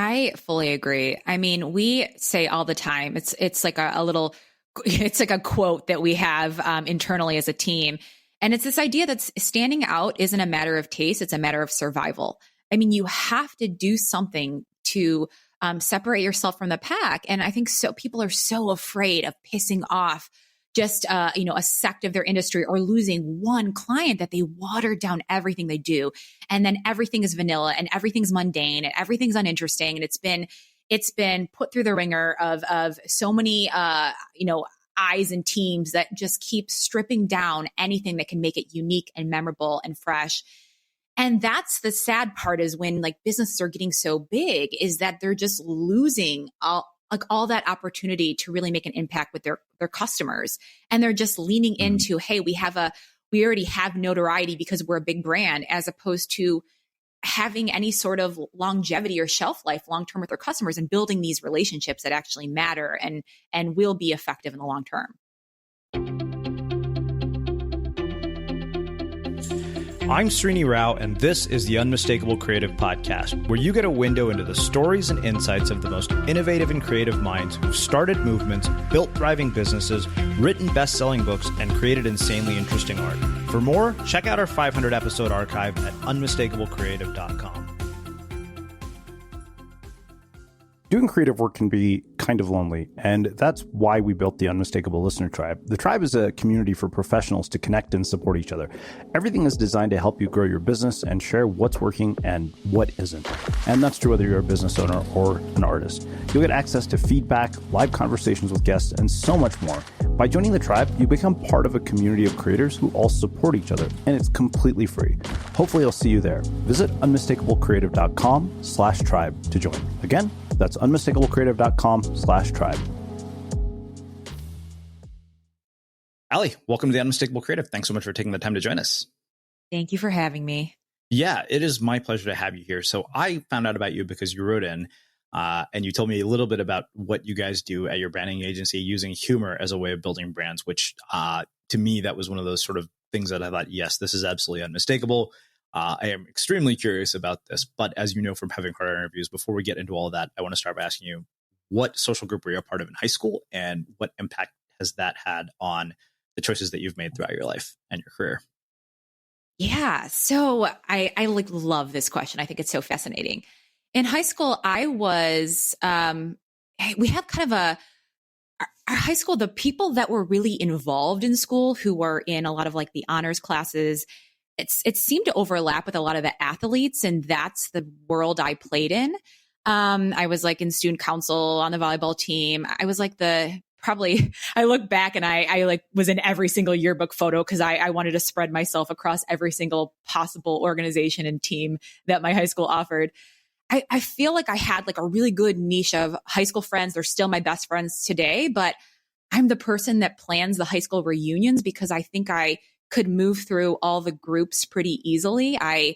I fully agree. I mean, we say all the time, it's like a little, it's like a quote that we have internally as a team. And it's this idea that standing out isn't a matter of taste, it's a matter of survival. I mean, you have to do something to separate yourself from the pack. And I think so people are so afraid of pissing off just a sect of their industry or losing one client that they water down everything they do. And then everything is vanilla and everything's mundane and everything's uninteresting. And it's been put through the ringer of so many eyes and teams that just keep stripping down anything that can make it unique and memorable and fresh. And that's the sad part, is when like businesses are getting so big, is that they're just losing all that opportunity to really make an impact with their customers. And they're just leaning into, hey, we already have notoriety because we're a big brand, as opposed to having any sort of longevity or shelf life long-term with their customers and building these relationships that actually matter and will be effective in the long term. I'm Srini Rao, and this is the Unmistakable Creative Podcast, where you get a window into the stories and insights of the most innovative and creative minds who've started movements, built thriving businesses, written best-selling books, and created insanely interesting art. For more, check out our 500-episode archive at unmistakablecreative.com. Doing creative work can be kind of lonely, and that's why we built the Unmistakable Listener Tribe. The tribe is a community for professionals to connect and support each other. Everything is designed to help you grow your business and share what's working and what isn't. And that's true whether you're a business owner or an artist. You'll get access to feedback, live conversations with guests, and so much more. By joining the tribe, you become part of a community of creators who all support each other, and it's completely free. Hopefully I'll see you there. Visit unmistakablecreative.com/tribe to join. Again, that's unmistakablecreative.com/tribe. Allie, welcome to the Unmistakable Creative. Thanks so much for taking the time to join us. Thank you for having me. Yeah, it is my pleasure to have you here. So I found out about you because you wrote in and you told me a little bit about what you guys do at your branding agency, using humor as a way of building brands, which to me, that was one of those sort of things that I thought, yes, this is absolutely unmistakable. I am extremely curious about this, but as you know from having heard our interviews, before we get into all of that, I want to start by asking you, what social group were you a part of in high school, and what impact has that had on the choices that you've made throughout your life and your career? Yeah, so I love this question. I think it's so fascinating. In high school, I was we had kind of our high school, the people that were really involved in school, who were in a lot of like the honors classes, it seemed to overlap with a lot of the athletes, and that's the world I played in. I was like in student council on the volleyball team. I was like I look back and I like was in every single yearbook photo because I wanted to spread myself across every single possible organization and team that my high school offered. I feel like I had like a really good niche of high school friends. They're still my best friends today, but I'm the person that plans the high school reunions because I think I could move through all the groups pretty easily. I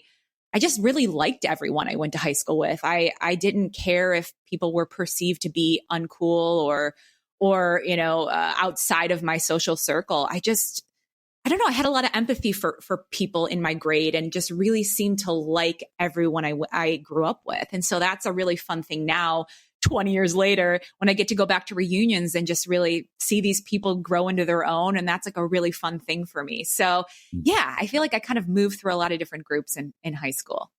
just really liked everyone I went to high school with. I didn't care if people were perceived to be uncool or outside of my social circle. I don't know. I had a lot of empathy for people in my grade and just really seemed to like everyone I grew up with. And so that's a really fun thing now, 20 years later, when I get to go back to reunions and just really see these people grow into their own. And that's like a really fun thing for me. So yeah, I feel like I kind of moved through a lot of different groups in high school.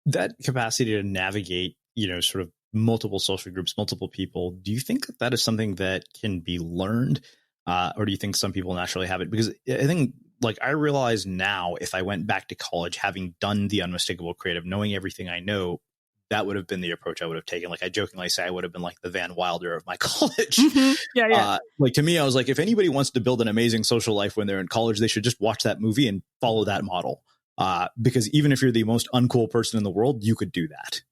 That capacity to navigate, sort of multiple social groups, multiple people, do you think that is something that can be learned? Or do you think some people naturally have it? Because I think, like, I realize now, if I went back to college, having done the Unmistakable Creative, knowing everything I know, that would have been the approach I would have taken. Like, I jokingly say I would have been like the Van Wilder of my college. Mm-hmm. Yeah. Like, to me, I was like, if anybody wants to build an amazing social life when they're in college, they should just watch that movie and follow that model. Because even if you're the most uncool person in the world, you could do that.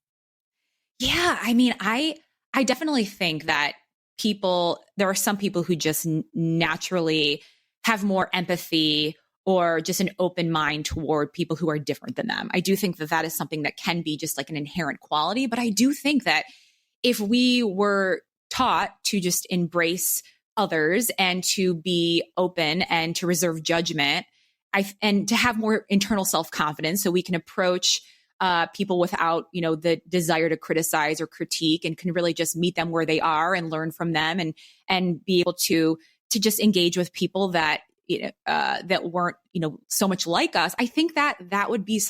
Yeah. I mean, I definitely think that there are some people who just naturally have more empathy or just an open mind toward people who are different than them. I do think that is something that can be just like an inherent quality. But I do think that if we were taught to just embrace others and to be open and to reserve judgment and to have more internal self-confidence so we can approach people without, the desire to criticize or critique, and can really just meet them where they are and learn from them, and be able to just engage with people that, that weren't, so much like us. I think that would be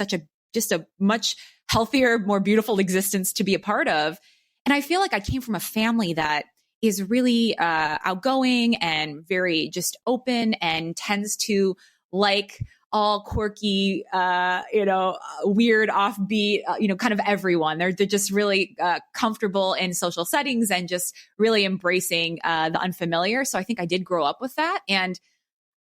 just a much healthier, more beautiful existence to be a part of. And I feel like I came from a family that is really outgoing and very just open, and tends to like all quirky, weird, offbeat, kind of everyone. They're just really comfortable in social settings and just really embracing the unfamiliar. So I think I did grow up with that. And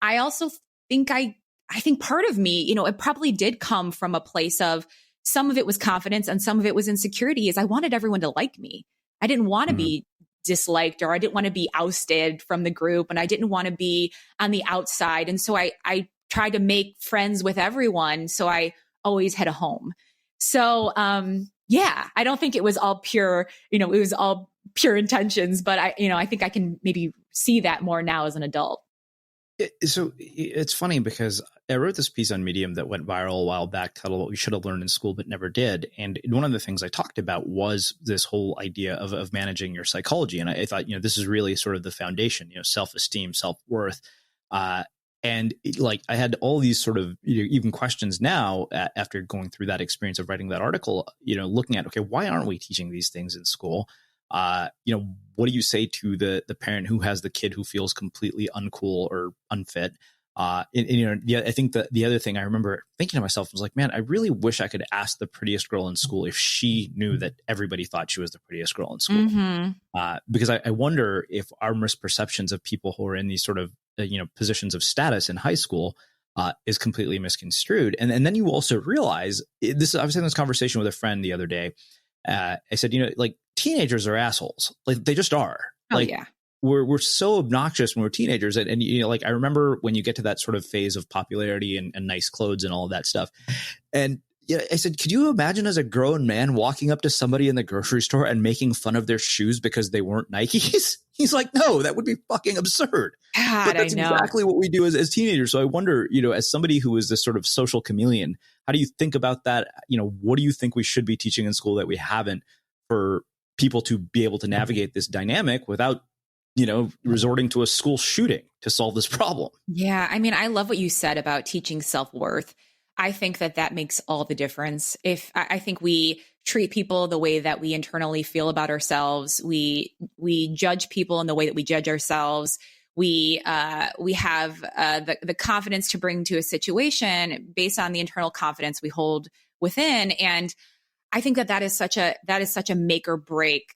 I also think I think part of me, it probably did come from a place of, some of it was confidence and some of it was insecurity, is I wanted everyone to like me. I didn't want to be disliked, or I didn't want to be ousted from the group, and I didn't want to be on the outside. And so I tried to make friends with everyone. So I always had a home. So, I don't think it was all pure, it was all pure intentions, but I think I can maybe see that more now as an adult. So it's funny because I wrote this piece on Medium that went viral a while back, titled "What We Should Have Learned in School But Never Did." And one of the things I talked about was this whole idea of managing your psychology. And I thought, this is really sort of the foundation, self-esteem, self-worth. And like, I had all these sort of even questions now after going through that experience of writing that article, looking at, okay, why aren't we teaching these things in school? What do you say to the parent who has the kid who feels completely uncool or unfit? I think that the other thing I remember thinking to myself was like, man, I really wish I could ask the prettiest girl in school if she knew that everybody thought she was the prettiest girl in school. Because I wonder if our misperceptions of people who are in these sort of, positions of status in high school is completely misconstrued. And then you also realize this. I was having this conversation with a friend the other day. I said, like, teenagers are assholes. Like, they just are. Like, yeah. We're so obnoxious when we're teenagers. And like, I remember when you get to that sort of phase of popularity and nice clothes and all of that stuff. And I said, could you imagine as a grown man walking up to somebody in the grocery store and making fun of their shoes because they weren't Nikes? He's like, no, that would be fucking absurd. God, but that's I know. exactly what we do as teenagers. So I wonder, as somebody who is this sort of social chameleon, how do you think about that? What do you think we should be teaching in school that we haven't, for people to be able to navigate this dynamic without, resorting to a school shooting to solve this problem? Yeah. I mean, I love what you said about teaching self-worth. I think that makes all the difference. I think we treat people the way that we internally feel about ourselves. We judge people in the way that we judge ourselves. We have the confidence to bring to a situation based on the internal confidence we hold within. And I think that is such a make or break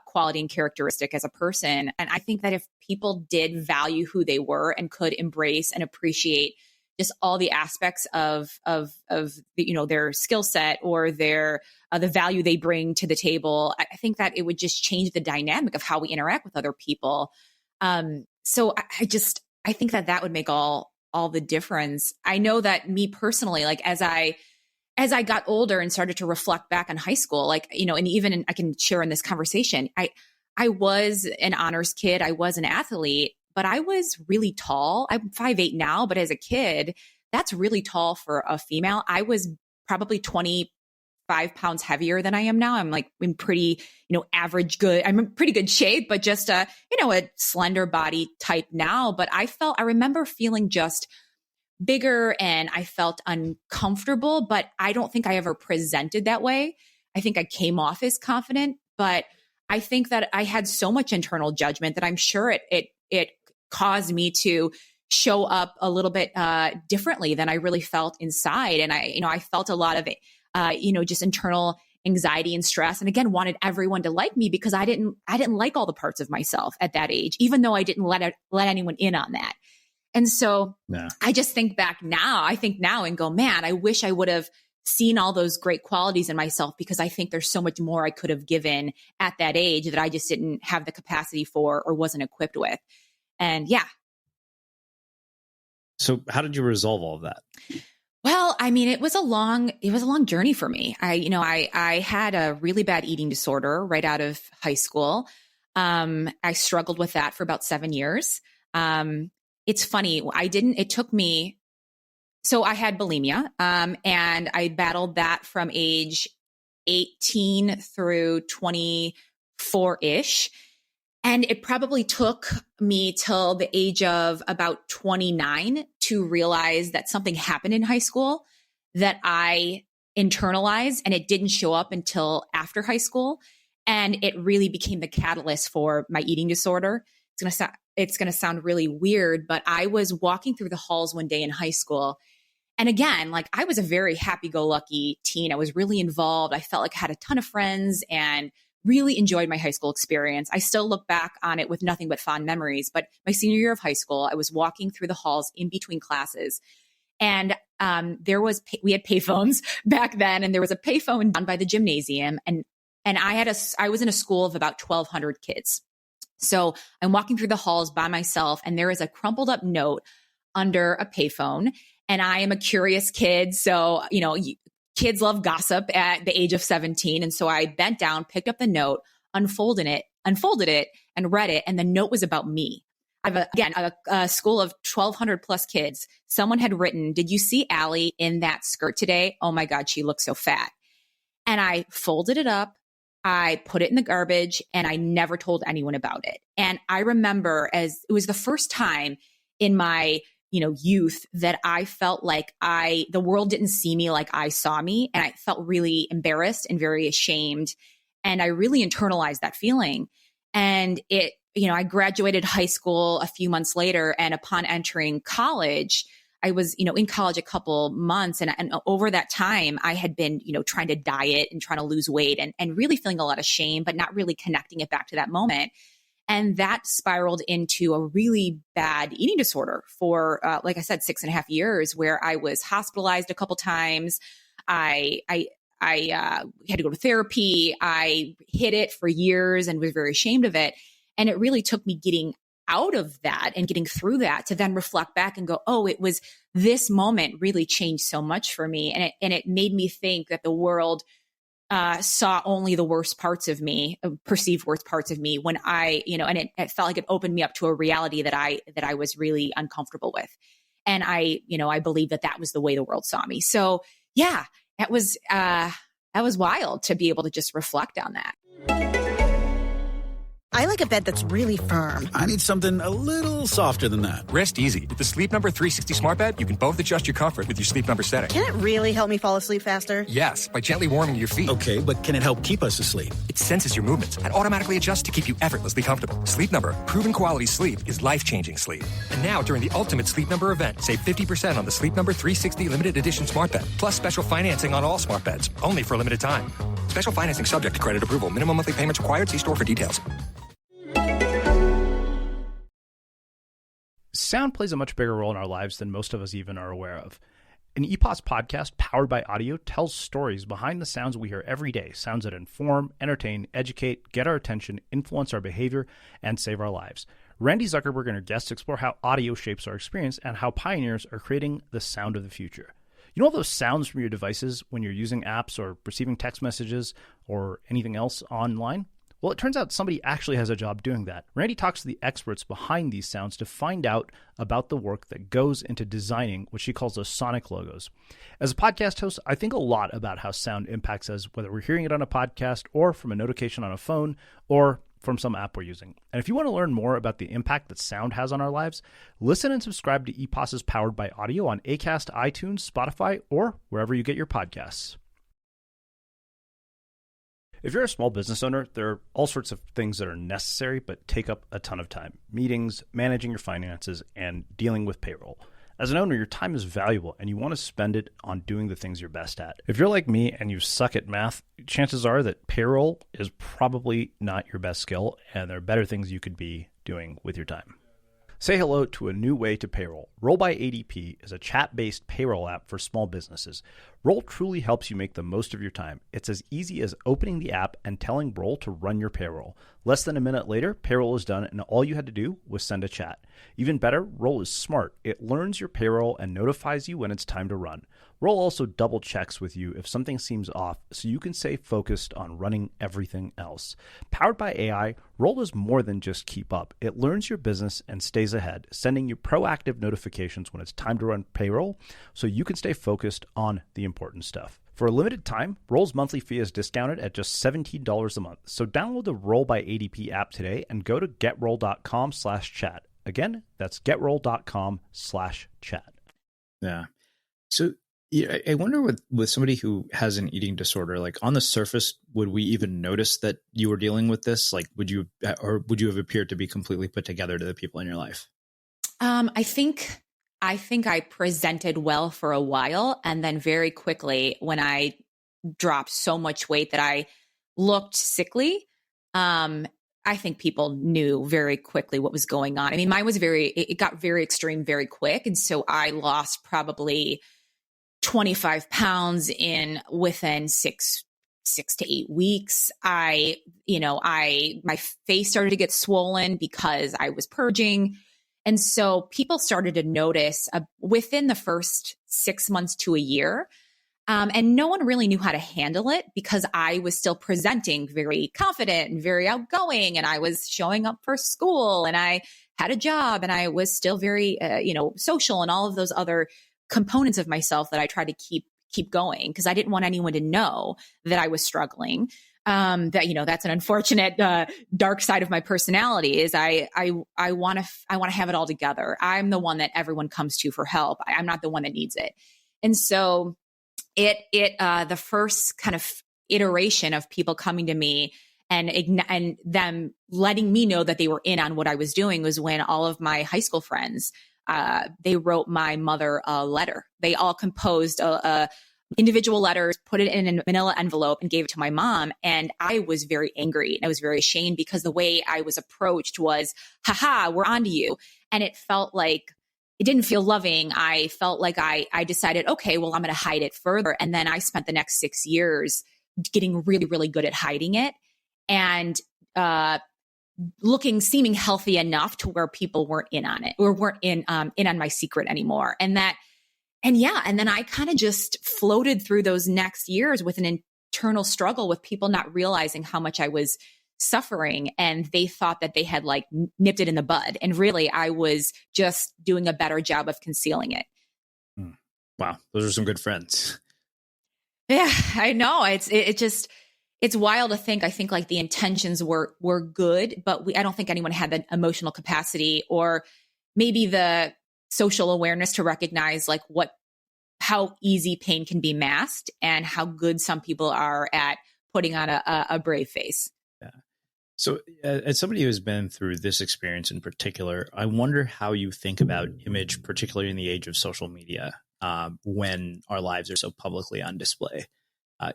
quality and characteristic as a person. And I think that if people did value who they were and could embrace and appreciate just all the aspects of their skill set or their the value they bring to the table, I think that it would just change the dynamic of how we interact with other people. So I think that would make all the difference. I know that me personally, like as I got older and started to reflect back on high school, and even I can share in this conversation, I was an honors kid. I was an athlete, but I was really tall. I'm 5'8" now, but as a kid, that's really tall for a female. I was probably 25 pounds heavier than I am now. I'm like in pretty, average good. I'm in pretty good shape, but just a slender body type now. But I remember feeling just bigger and I felt uncomfortable, but I don't think I ever presented that way. I think I came off as confident, but I think that I had so much internal judgment that I'm sure it caused me to show up a little bit differently than I really felt inside. And I felt a lot of it, just internal anxiety and stress. And again, wanted everyone to like me because I didn't like all the parts of myself at that age, even though I didn't let anyone in on that. And so I just think back now, and go, man, I wish I would have seen all those great qualities in myself, because I think there's so much more I could have given at that age that I just didn't have the capacity for or wasn't equipped with. And yeah. So how did you resolve all of that? Well, I mean, it was a long journey for me. I had a really bad eating disorder right out of high school. I struggled with that for about 7 years. It's funny. It took me So I had bulimia, and I battled that from age 18 through 24-ish. And it probably took me till the age of about 29 to realize that something happened in high school that I internalized, and it didn't show up until after high school. And it really became the catalyst for my eating disorder. It's going to sound really weird, but I was walking through the halls one day in high school. And again, like, I was a very happy-go-lucky teen. I was really involved. I felt like I had a ton of friends and really enjoyed my high school experience. I still look back on it with nothing but fond memories. But my senior year of high school, I was walking through the halls in between classes, and we had payphones back then, and there was a payphone down by the gymnasium, and I was in a school of about 1,200 kids. So I'm walking through the halls by myself, and there is a crumpled up note under a payphone. And I am a curious kid. So, kids love gossip at the age of 17. And so I bent down, picked up the note, unfolded it, and read it. And the note was about me. I have a school of 1,200 plus kids. Someone had written, "Did you see Allie in that skirt today? Oh my God, she looks so fat." And I folded it up. I put it in the garbage, and I never told anyone about it. And I remember, as it was the first time in my youth that I felt like the world didn't see me like I saw me. And I felt really embarrassed and very ashamed. And I really internalized that feeling. And I graduated high school a few months later. And upon entering college, I was, in college a couple months. And over that time, I had been, trying to diet and trying to lose weight and really feeling a lot of shame, but not really connecting it back to that moment. And that spiraled into a really bad eating disorder for, like I said, 6.5 years, where I was hospitalized a couple times. I had to go to therapy. I hid it for years and was very ashamed of it. And it really took me getting out of that and getting through that to then reflect back and go, oh, it was this moment really changed so much for me. And it made me think that the world saw only the worst parts of me, perceived worst parts of me, when and it felt like it opened me up to a reality that I was really uncomfortable with. And I believe that was the way the world saw me. So yeah, that was wild to be able to just reflect on that. I like a bed that's really firm. I need something a little softer than that. Rest easy. With the Sleep Number 360 smart bed, you can both adjust your comfort with your Sleep Number setting. Can it really help me fall asleep faster? Yes, by gently warming your feet. Okay, but can it help keep us asleep? It senses your movements and automatically adjusts to keep you effortlessly comfortable. Sleep Number. Proven quality sleep is life-changing sleep. And now, during the Ultimate Sleep Number event, save 50% on the Sleep Number 360 limited edition smart bed, plus special financing on all smart beds, only for a limited time. Special financing subject to credit approval. Minimum monthly payments required. See store for details. Sound plays a much bigger role in our lives than most of us even are aware of. An EPOS podcast powered by audio tells stories behind the sounds we hear every day, sounds that inform, entertain, educate, get our attention, influence our behavior, and save our lives. Randy Zuckerberg and her guests explore how audio shapes our experience and how pioneers are creating the sound of the future. You know all those sounds from your devices when you're using apps or receiving text messages or anything else online? Well, it turns out somebody actually has a job doing that. Randy talks to the experts behind these sounds to find out about the work that goes into designing what she calls those sonic logos. As a podcast host, I think a lot about how sound impacts us, whether we're hearing it on a podcast or from a notification on a phone or from some app we're using. And if you want to learn more about the impact that sound has on our lives, listen and subscribe to EPOS's Powered by Audio on Acast, iTunes, Spotify, or wherever you get your podcasts. If you're a small business owner, there are all sorts of things that are necessary but take up a ton of time. Meetings, managing your finances, and dealing with payroll. As an owner, your time is valuable and you want to spend it on doing the things you're best at. If you're like me and you suck at math, chances are that payroll is probably not your best skill and there are better things you could be doing with your time. Say hello to a new way to payroll. Roll by ADP is a chat-based payroll app for small businesses. Roll truly helps you make the most of your time. It's as easy as opening the app and telling Roll to run your payroll. Less than a minute later, payroll is done, and all you had to do was send a chat. Even better, Roll is smart. It learns your payroll and notifies you when it's time to run. Roll also double checks with you if something seems off so you can stay focused on running everything else. Powered by AI, Roll does more than just keep up. It learns your business and stays ahead, sending you proactive notifications when it's time to run payroll so you can stay focused on the important stuff. For a limited time, Roll's monthly fee is discounted at just $17 a month. So download the Roll by ADP app today and go to getroll.com/chat. Again, that's getroll.com/chat. Yeah. So yeah, I wonder with somebody who has an eating disorder, like on the surface, would we even notice that you were dealing with this? Like, would you have appeared to be completely put together to the people in your life? I think I presented well for a while. And then very quickly, when I dropped so much weight that I looked sickly, I think people knew very quickly what was going on. I mean, mine was it got very extreme very quick. And so I lost probably 25 pounds within six to 8 weeks. My face started to get swollen because I was purging. And so people started to notice within the first 6 months to a year. And no one really knew how to handle it because I was still presenting very confident and very outgoing. And I was showing up for school and I had a job and I was still very, social and all of those other components of myself that I tried to keep going because I didn't want anyone to know that I was struggling. That's an unfortunate dark side of my personality is I want to have it all together. I'm the one that everyone comes to for help. I'm not the one that needs it. And so the first kind of iteration of people coming to me and them letting me know that they were in on what I was doing was when all of my high school friends, they wrote my mother a letter. They all composed individual letters, put it in a manila envelope and gave it to my mom. And I was very angry and I was very ashamed because the way I was approached was, haha, we're onto you. And it felt like, it didn't feel loving. I felt like I decided, okay, well, I'm going to hide it further. And then I spent the next 6 years getting really, really good at hiding it and seeming healthy enough to where people weren't in on it or weren't in on my secret anymore. And then I kind of just floated through those next years with an internal struggle with people not realizing how much I was suffering. And they thought that they had like nipped it in the bud. And really I was just doing a better job of concealing it. Wow. Those are some good friends. Yeah, I know. It's wild to think. I think like the intentions were good, but I don't think anyone had the emotional capacity or maybe the social awareness to recognize like how easy pain can be masked and how good some people are at putting on a brave face. Yeah. So as somebody who's been through this experience in particular, I wonder how you think about image, particularly in the age of social media, when our lives are so publicly on display.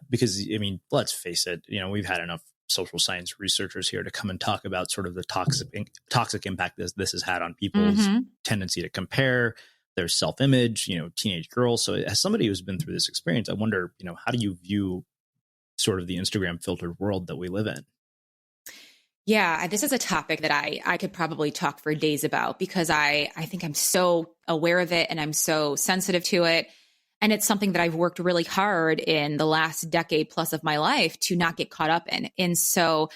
Because, I mean, let's face it, we've had enough social science researchers here to come and talk about sort of the toxic impact this has had on people's tendency to compare their self-image, teenage girls. So as somebody who's been through this experience, I wonder, how do you view sort of the Instagram filtered world that we live in? Yeah, this is a topic that I could probably talk for days about because I think I'm so aware of it and I'm so sensitive to it. And it's something that I've worked really hard in the last decade plus of my life to not get caught up in. And so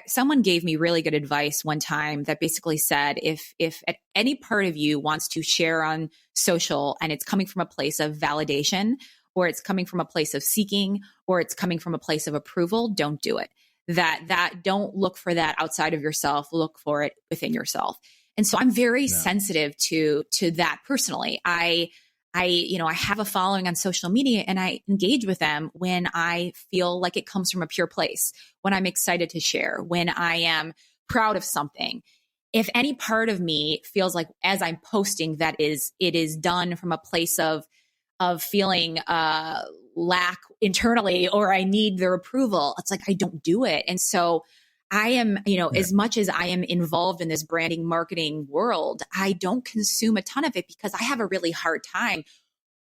someone gave me really good advice one time that basically said, if at any part of you wants to share on social and it's coming from a place of validation, or it's coming from a place of seeking, or it's coming from a place of approval, don't do it. That don't look for that outside of yourself, look for it within yourself. And so I'm very sensitive to that personally. I have a following on social media and I engage with them when I feel like it comes from a pure place, when I'm excited to share, when I am proud of something. If any part of me feels like as I'm posting that it is done from a place of feeling lack internally or I need their approval, it's like I don't do it. And so I am, as much as I am involved in this branding marketing world, I don't consume a ton of it because I have a really hard time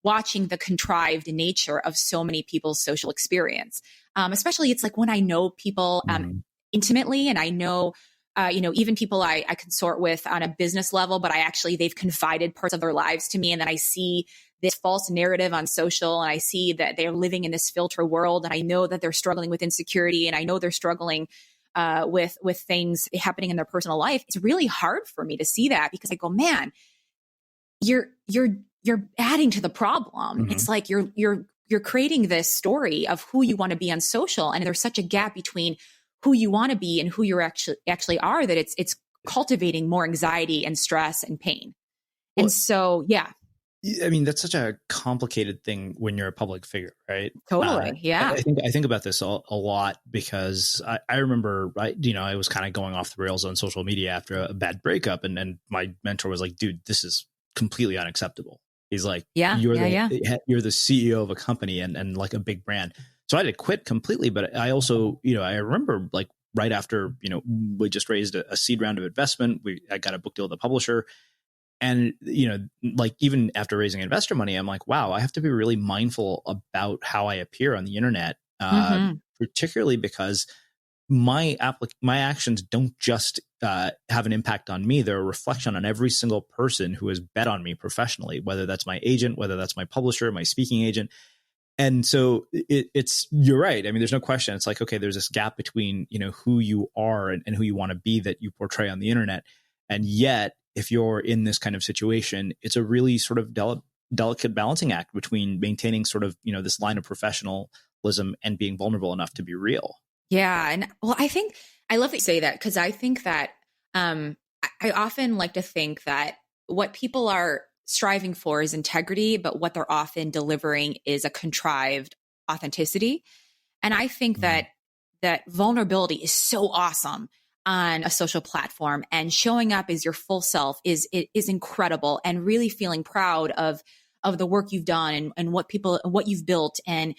watching the contrived nature of so many people's social experience. Especially it's like when I know people intimately and I know, even people I consort with on a business level, but they've confided parts of their lives to me. And then I see this false narrative on social, and I see that they're living in this filter world, and I know that they're struggling with insecurity, and I know they're struggling with things happening in their personal life, it's really hard for me to see that, because I go, man, you're adding to the problem. Mm-hmm. It's like you're creating this story of who you want to be on social, and there's such a gap between who you want to be and who you actually are, that it's cultivating more anxiety and stress and pain. Well, and so, yeah. I mean, that's such a complicated thing when you're a public figure, right? Totally. Yeah. I think about this a lot, because I remember, I was kind of going off the rails on social media after a bad breakup, and my mentor was like, dude, this is completely unacceptable. He's like, you're the CEO of a company and like a big brand. So I had to quit completely. But I also, I remember like right after, we just raised a seed round of investment. I got a book deal with a publisher. And, like even after raising investor money, I'm like, wow, I have to be really mindful about how I appear on the internet, particularly because my actions don't just have an impact on me. They're a reflection on every single person who has bet on me professionally, whether that's my agent, whether that's my publisher, my speaking agent. And so you're right. I mean, there's no question. It's like, okay, there's this gap between, who you are and who you want to be that you portray on the internet. And yet, if you're in this kind of situation, it's a really sort of delicate balancing act between maintaining sort of, this line of professionalism and being vulnerable enough to be real. Yeah. And well, I love that you say that, because I think that I often like to think that what people are striving for is integrity, but what they're often delivering is a contrived authenticity. And I think that vulnerability is so awesome on a social platform, and showing up as your full self is incredible, and really feeling proud of the work you've done and what you've built and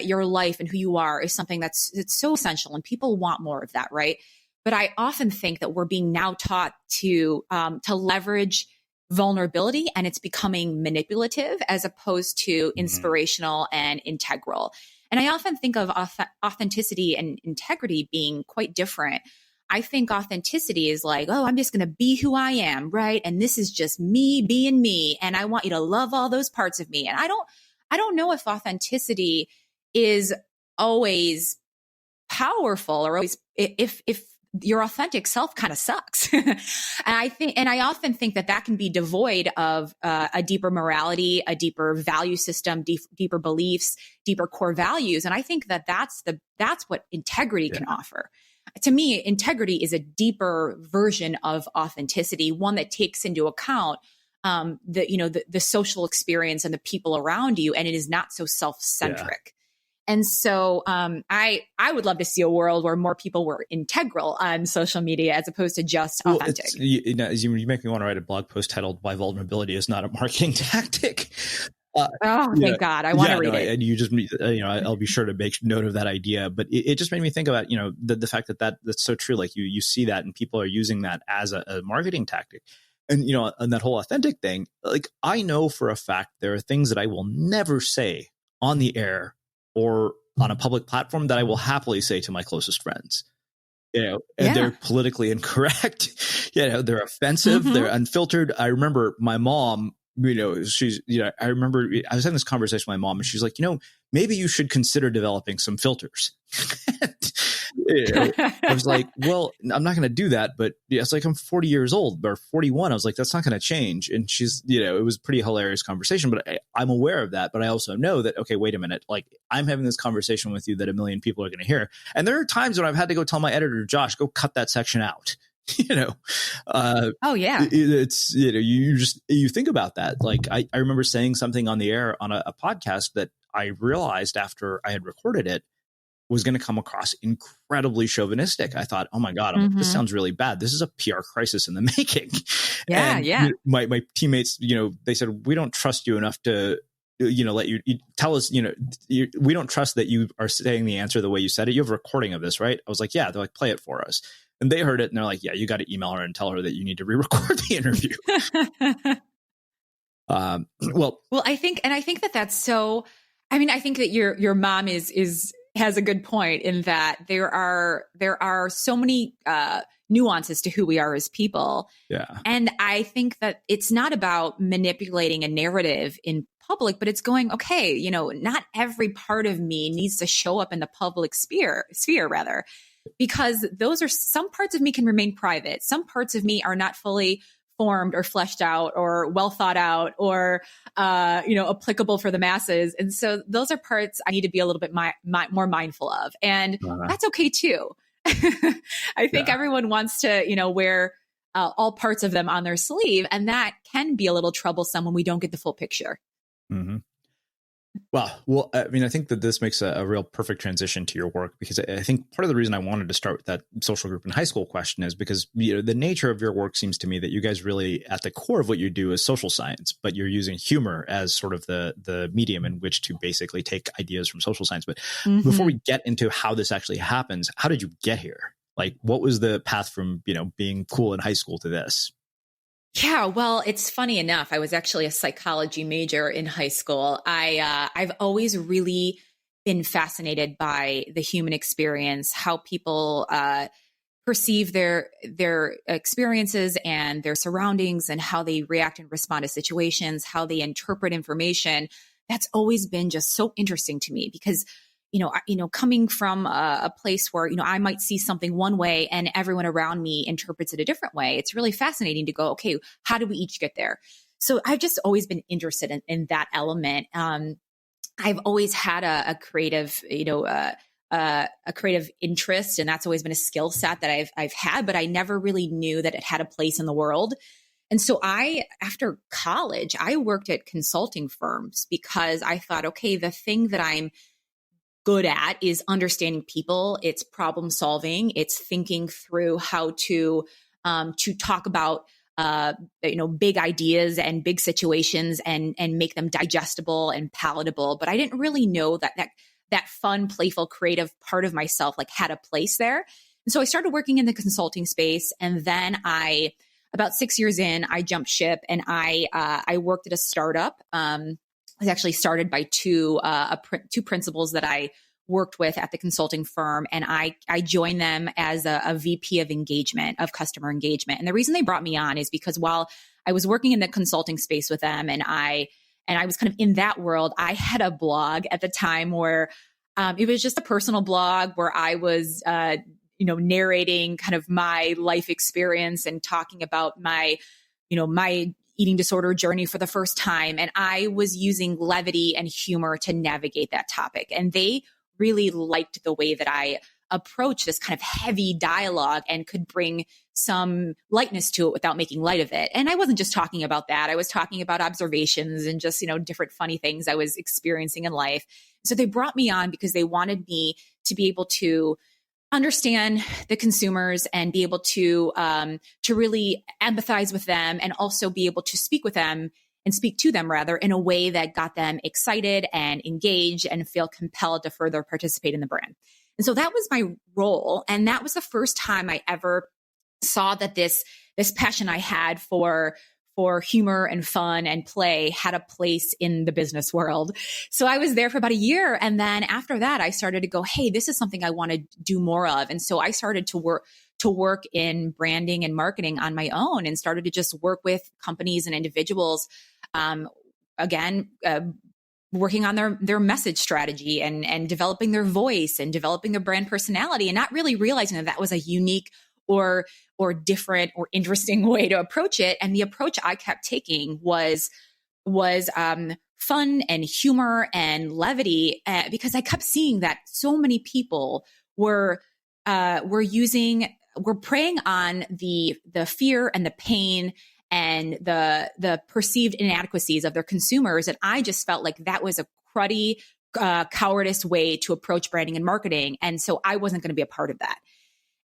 your life and who you are is something it's so essential, and people want more of that, right? But I often think that we're being now taught to leverage vulnerability, and it's becoming manipulative as opposed to inspirational and integral. And I often think of authenticity and integrity being quite different. I think authenticity is like, oh, I'm just going to be who I am, right? And this is just me being me, and I want you to love all those parts of me. And I don't know if authenticity is always powerful, or always if your authentic self kind of sucks. And I often think that can be devoid of a deeper morality, a deeper value system, deeper beliefs, deeper core values. And I think that's what integrity can offer. To me, integrity is a deeper version of authenticity, one that takes into account the social experience and the people around you, and it is not so self-centric. Yeah. And so I would love to see a world where more people were integral on social media as opposed to just authentic. You make me want to write a blog post titled "Why Vulnerability is Not a Marketing Tactic." Thank God. I want to read it. And you just, I'll be sure to make note of that idea. But it just made me think about, the fact that's so true. Like you see that, and people are using that as a marketing tactic. And, and that whole authentic thing, like I know for a fact there are things that I will never say on the air or on a public platform that I will happily say to my closest friends, and they're politically incorrect, they're offensive, they're unfiltered. I remember my mom, I remember I was having this conversation with my mom, and she's like, maybe you should consider developing some filters. I was like, well, I'm not going to do that, but it's like, I'm 40 years old or 41. I was like, that's not going to change. And she's, it was a pretty hilarious conversation, but I'm aware of that. But I also know that, okay, wait a minute, like I'm having this conversation with you that a million people are going to hear. And there are times when I've had to go tell my editor, Josh, go cut that section out. Oh yeah. It's, you think about that. Like I remember saying something on the air on a podcast that I realized after I had recorded it was going to come across incredibly chauvinistic. I thought, oh my God, this sounds really bad. This is a PR crisis in the making. Yeah. My teammates, they said, we don't trust you enough to, let you tell us, we don't trust that you are saying the answer the way you said it. You have a recording of this, right? I was like, yeah. They're like, play it for us. And they heard it and they're like, yeah, you got to email her and tell her that you need to re-record the interview. Well, I think that's so, I think that your mom is has a good point in that there are so many nuances to who we are as people. Yeah. And I think that it's not about manipulating a narrative in public, but it's going, okay, not every part of me needs to show up in the public sphere rather, because those are some parts of me can remain private. Some parts of me are not fully formed or fleshed out or well thought out or, applicable for the masses. And so those are parts I need to be a little bit more mindful of. And that's okay too. I think everyone wants to, wear all parts of them on their sleeve. And that can be a little troublesome when we don't get the full picture. Mm-hmm. Well, I mean, I think that this makes a real perfect transition to your work, because I think part of the reason I wanted to start with that social group in high school question is because the nature of your work seems to me that you guys really, at the core of what you do is social science, but you're using humor as sort of the medium in which to basically take ideas from social science. But before we get into how this actually happens, how did you get here? Like, what was the path from, being cool in high school to this? Yeah, well, it's funny enough. I was actually a psychology major in high school. I've always really been fascinated by the human experience, how people perceive their experiences and their surroundings, and how they react and respond to situations, how they interpret information. That's always been just so interesting to me because coming from a place where, I might see something one way and everyone around me interprets it a different way. It's really fascinating to go, okay, how do we each get there? So I've just always been interested in that element. I've always had a creative, a creative interest, and that's always been a skill set that I've had, but I never really knew that it had a place in the world. And so after college, I worked at consulting firms because I thought, okay, the thing that I'm good at is understanding people. It's problem solving. It's thinking through how to talk about big ideas and big situations and make them digestible and palatable. But I didn't really know that fun, playful, creative part of myself had a place there. And so I started working in the consulting space, and then about 6 years in, I jumped ship and I worked at a startup. It was actually started by two principals that I worked with at the consulting firm. And I joined them as a VP of engagement, of customer engagement. And the reason they brought me on is because while I was working in the consulting space with them and I was kind of in that world, I had a blog at the time where it was just a personal blog where I was, narrating kind of my life experience and talking about my eating disorder journey for the first time. And I was using levity and humor to navigate that topic. And they really liked the way that I approach this kind of heavy dialogue and could bring some lightness to it without making light of it. And I wasn't just talking about that. I was talking about observations and just, different funny things I was experiencing in life. So they brought me on because they wanted me to be able to understand the consumers and be able to really empathize with them, and also be able to speak with them and speak to them rather in a way that got them excited and engaged and feel compelled to further participate in the brand. And so that was my role. And that was the first time I ever saw that this passion I had for humor and fun and play had a place in the business world. So I was there for about a year. And then after that, I started to go, hey, this is something I want to do more of. And so I started to work in branding and marketing on my own, and started to just work with companies and individuals, working on their message strategy and developing their voice and developing their brand personality, and not really realizing that was a unique or different or interesting way to approach it. And the approach I kept taking was fun and humor and levity, because I kept seeing that so many people were preying on the fear and the pain and the perceived inadequacies of their consumers. And I just felt like that was a cruddy, cowardice way to approach branding and marketing. And so I wasn't going to be a part of that.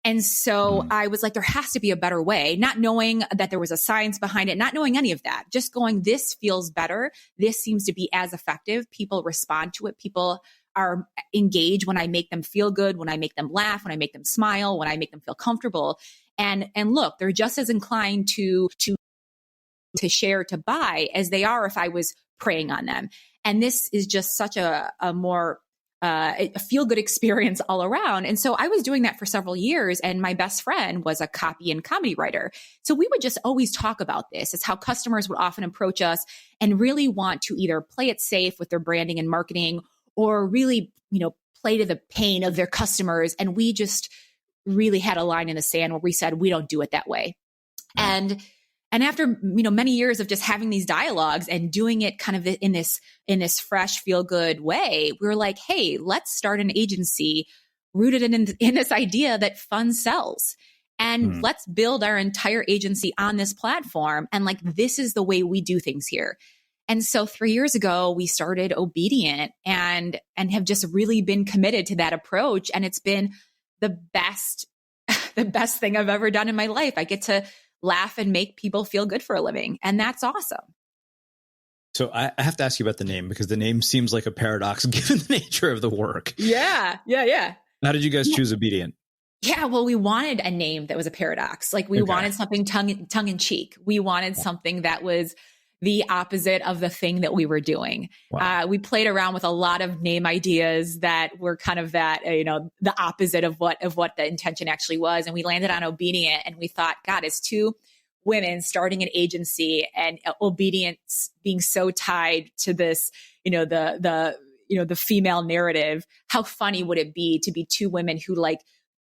And so I was like, there has to be a better way, not knowing that there was a science behind it, not knowing any of that, just going, this feels better. This seems to be as effective. People respond to it. People are engaged when I make them feel good, when I make them laugh, when I make them smile, when I make them feel comfortable. And look, they're just as inclined to share, to buy, as they are if I was preying on them. And this is just such a more a feel-good experience all around. And so I was doing that for several years, and my best friend was a copy and comedy writer. So we would just always talk about this. It's how customers would often approach us and really want to either play it safe with their branding and marketing, or really, play to the pain of their customers. And we just really had a line in the sand where we said, we don't do it that way. And after, many years of just having these dialogues and doing it kind of in this fresh, feel good way, we were like, hey, let's start an agency rooted in this idea that fun sells. And let's build our entire agency on this platform. And this is the way we do things here. And so 3 years ago, we started Obedient and have just really been committed to that approach. And it's been the best thing I've ever done in my life. I get to laugh and make people feel good for a living. And that's awesome. So I have to ask you about the name, because the name seems like a paradox given the nature of the work. Yeah. How did you guys choose Obedient? Yeah, well, we wanted a name that was a paradox. We wanted something tongue in cheek. We wanted something that was the opposite of the thing that we were doing. Wow. We played around with a lot of name ideas that were kind of that, the opposite of what the intention actually was. And we landed on Obedient, and we thought, God, as two women starting an agency and obedience being so tied to this, the female narrative, how funny would it be to be two women who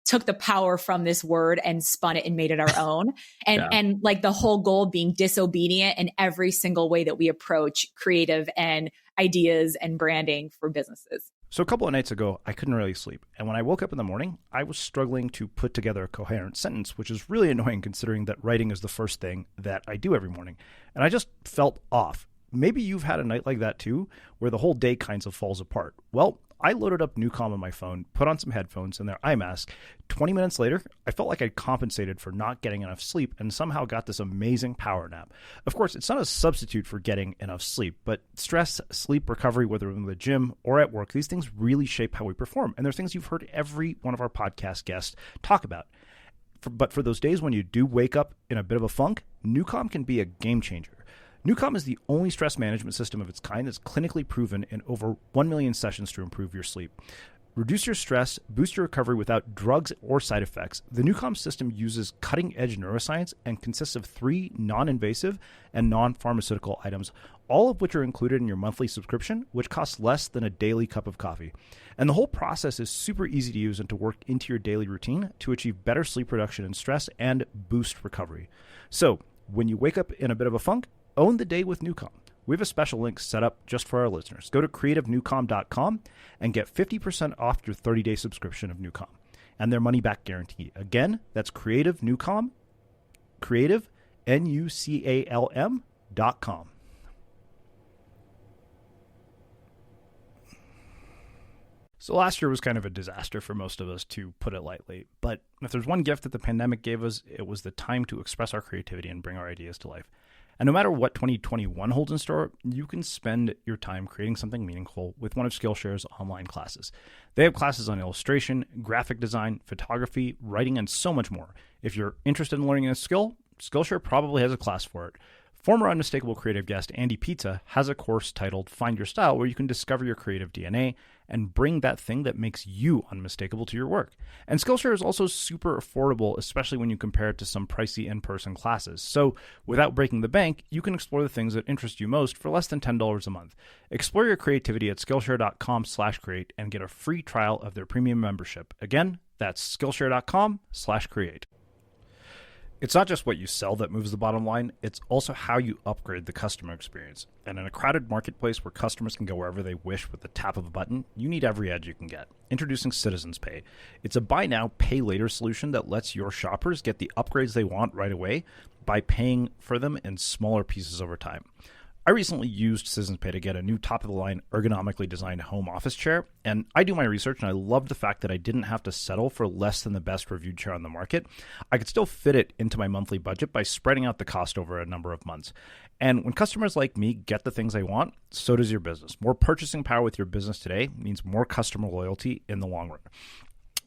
took the power from this word and spun it and made it our own. And the whole goal being disobedient in every single way that we approach creative and ideas and branding for businesses. So a couple of nights ago, I couldn't really sleep. And when I woke up in the morning, I was struggling to put together a coherent sentence, which is really annoying considering that writing is the first thing that I do every morning. And I just felt off. Maybe you've had a night like that too, where the whole day kind of falls apart. Well, I loaded up Newcom on my phone, put on some headphones and their eye mask. 20 minutes later, I felt like I'd compensated for not getting enough sleep and somehow got this amazing power nap. Of course, it's not a substitute for getting enough sleep, but stress, sleep, recovery, whether in the gym or at work, these things really shape how we perform. And they're things you've heard every one of our podcast guests talk about. But for those days when you do wake up in a bit of a funk, Newcom can be a game changer. Newcom is the only stress management system of its kind that's clinically proven in over 1 million sessions to improve your sleep. Reduce your stress, boost your recovery without drugs or side effects. The Newcom system uses cutting-edge neuroscience and consists of 3 non-invasive and non-pharmaceutical items, all of which are included in your monthly subscription, which costs less than a daily cup of coffee. And the whole process is super easy to use and to work into your daily routine to achieve better sleep reduction and stress and boost recovery. So, when you wake up in a bit of a funk, own the day with Newcom. We have a special link set up just for our listeners. Go to creativenewcom.com and get 50% off your 30-day subscription of Newcom and their money-back guarantee. Again, that's Creative Newcom, creative, Nucalm.com. So last year was kind of a disaster for most of us, to put it lightly. But if there's one gift that the pandemic gave us, it was the time to express our creativity and bring our ideas to life. And no matter what 2021 holds in store, you can spend your time creating something meaningful with one of Skillshare's online classes. They have classes on illustration, graphic design, photography, writing, and so much more. If you're interested in learning a skill, Skillshare probably has a class for it. Former Unmistakable Creative guest Andy Pizza has a course titled Find Your Style, where you can discover your creative DNA and bring that thing that makes you unmistakable to your work. And Skillshare is also super affordable, especially when you compare it to some pricey in-person classes. So without breaking the bank, you can explore the things that interest you most for less than $10 a month. Explore your creativity at Skillshare.com/create and get a free trial of their premium membership. Again, that's Skillshare.com/create. It's not just what you sell that moves the bottom line, it's also how you upgrade the customer experience. And in a crowded marketplace where customers can go wherever they wish with the tap of a button, you need every edge you can get. Introducing Citizens Pay. It's a buy now, pay later solution that lets your shoppers get the upgrades they want right away by paying for them in smaller pieces over time. I recently used Citizens Pay to get a new top-of-the-line ergonomically designed home office chair, and I do my research, and I love the fact that I didn't have to settle for less than the best reviewed chair on the market. I could still fit it into my monthly budget by spreading out the cost over a number of months. And when customers like me get the things they want, so does your business. More purchasing power with your business today means more customer loyalty in the long run.